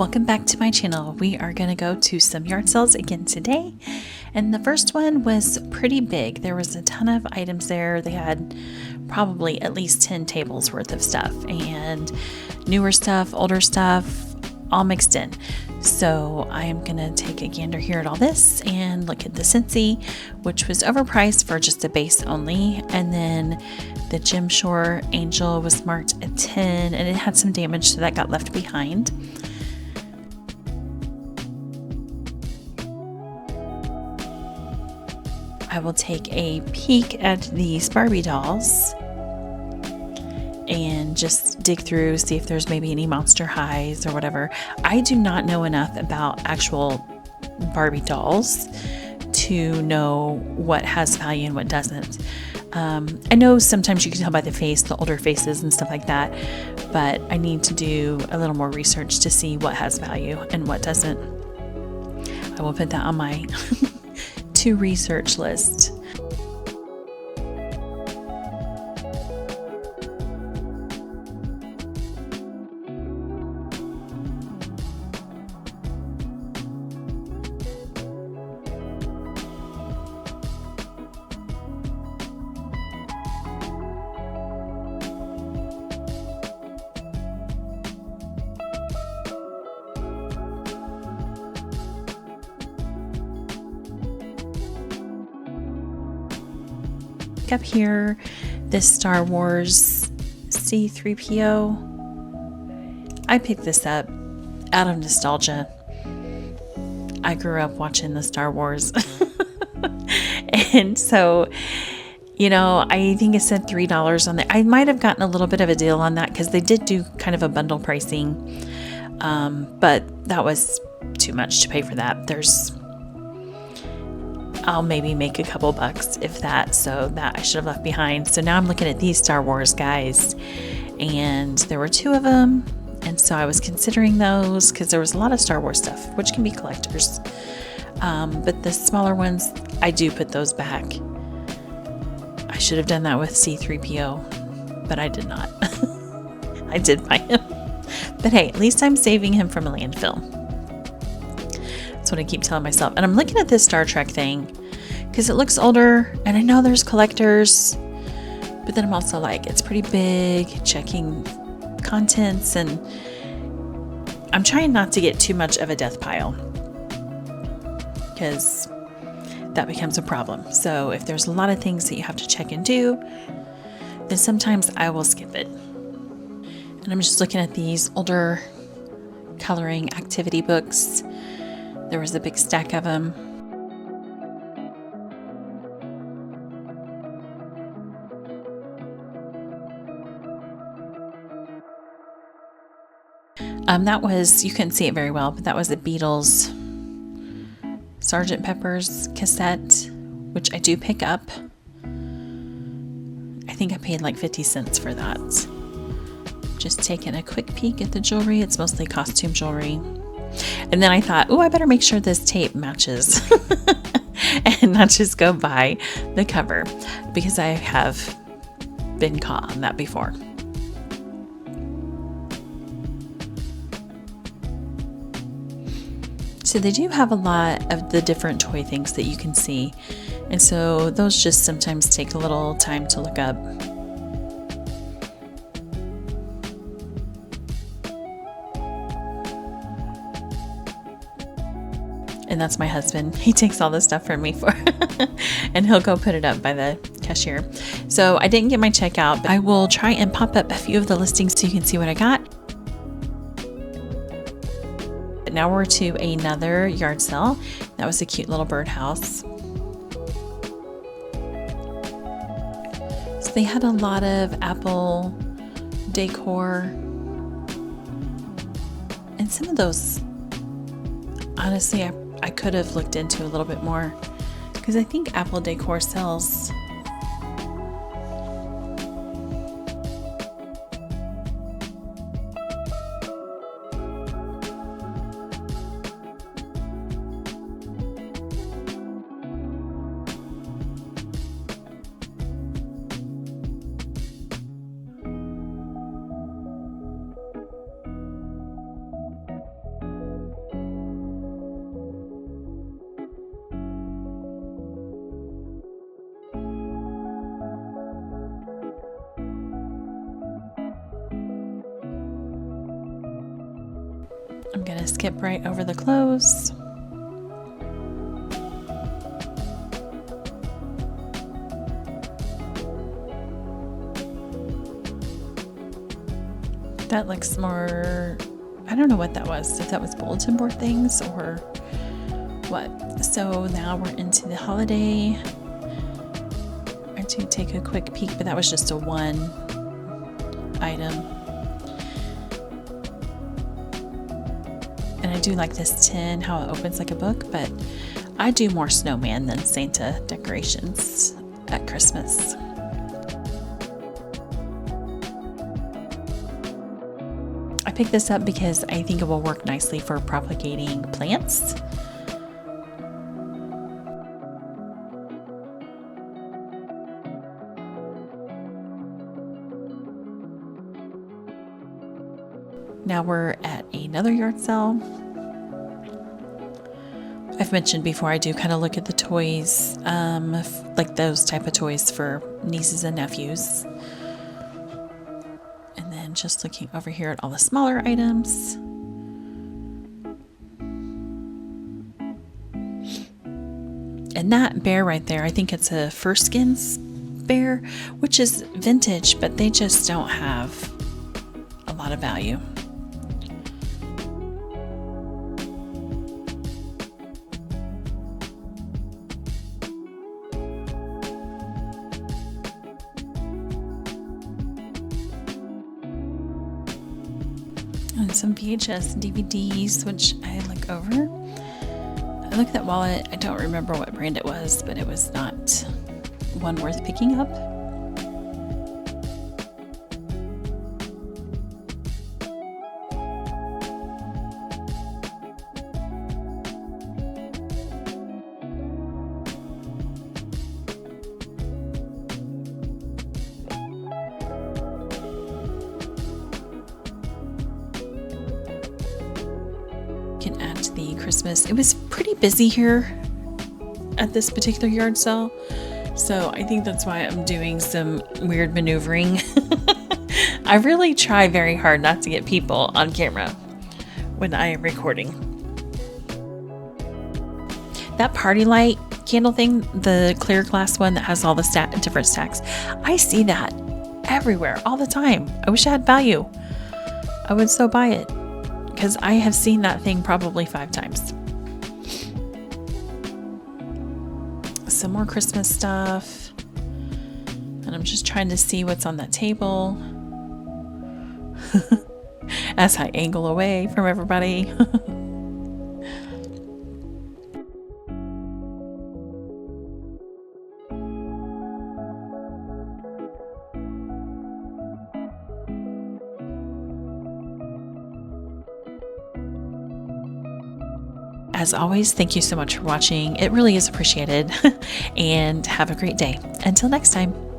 Welcome back to my channel. We are going to go to some yard sales again today. And the first one was pretty big. There was a ton of items there. They had probably at least 10 tables worth of stuff, and newer stuff, older stuff, all mixed in. So I am going to take a gander here at all this and look at the Scentsy, which was overpriced for just a base only. And then the Gem Shore Angel was marked at 10 and it had some damage, so that got left behind. I will take a peek at these Barbie dolls and just dig through, see if there's maybe any Monster Highs or whatever. I do not know enough about actual Barbie dolls to know what has value and what doesn't. I know sometimes you can tell by the face, the older faces and stuff like that, but I need to do a little more research to see what has value and what doesn't. I will put that on my to research list. Up here, this Star Wars C-3PO. I picked this up out of nostalgia. I grew up watching the Star Wars. And so, I think it said $3 on there. I might have gotten a little bit of a deal on that because they did do kind of a bundle pricing. But that was too much to pay for that. I'll maybe make a couple bucks, if that, so that I should have left behind. So now I'm looking at these Star Wars guys, and there were 2 of them, and so I was considering those because there was a lot of Star Wars stuff, which can be collectors. But the smaller ones, I do put those back. I should have done that with C-3PO, but I did not. I did buy him. But hey, at least I'm saving him from a landfill. That's what I keep telling myself. And I'm looking at this Star Trek thing because it looks older, and I know there's collectors, but then I'm also like, it's pretty big, checking contents, and I'm trying not to get too much of a death pile because that becomes a problem. So if there's a lot of things that you have to check and do, then sometimes I will skip it. And I'm just looking at these older coloring activity books. There was a big stack of them. That was, you couldn't see it very well, but that was the Beatles Sgt. Pepper's cassette, which I do pick up. I think I paid like 50 cents for that. Just taking a quick peek at the jewelry. It's mostly costume jewelry. And then I thought, I better make sure this tape matches and not just go by the cover, because I have been caught on that before. So they do have a lot of the different toy things that you can see. And so those just sometimes take a little time to look up. And that's my husband. He takes all the stuff from me and he'll go put it up by the cashier. So I didn't get my check out, but I will try and pop up a few of the listings so you can see what I got. But now we're to another yard sale. That was a cute little birdhouse. So they had a lot of Apple decor. And some of those, honestly, I could have looked into a little bit more, because I think Apple decor sells. I'm gonna skip right over the clothes. That looks more, I don't know what that was, if that was bulletin board things or what. So now we're into the holiday. I do take a quick peek, but that was just a one item. And I do like this tin, how it opens like a book, but I do more snowman than Santa decorations at Christmas. I picked this up because I think it will work nicely for propagating plants. Now we're at another yard sale. I've mentioned before I do kind of look at the toys, like those type of toys for nieces and nephews. And then just looking over here at all the smaller items. And that bear right there, I think it's a Furskins bear, which is vintage, but they just don't have a lot of value. And some VHS DVDs, which I look over. I look at that wallet. I don't remember what brand it was, but it was not one worth picking up. Can add to the Christmas. It was pretty busy here at this particular yard sale, so I think that's why I'm doing some weird maneuvering. I really try very hard not to get people on camera when I am recording. That party light candle thing, the clear glass one that has all the different stacks, I see that everywhere all the time. I wish I had value. I would so buy it, because I have seen that thing probably 5 times. Some more Christmas stuff. And I'm just trying to see what's on that table as I angle away from everybody. As always, thank you so much for watching. It really is appreciated. And have a great day. Until next time.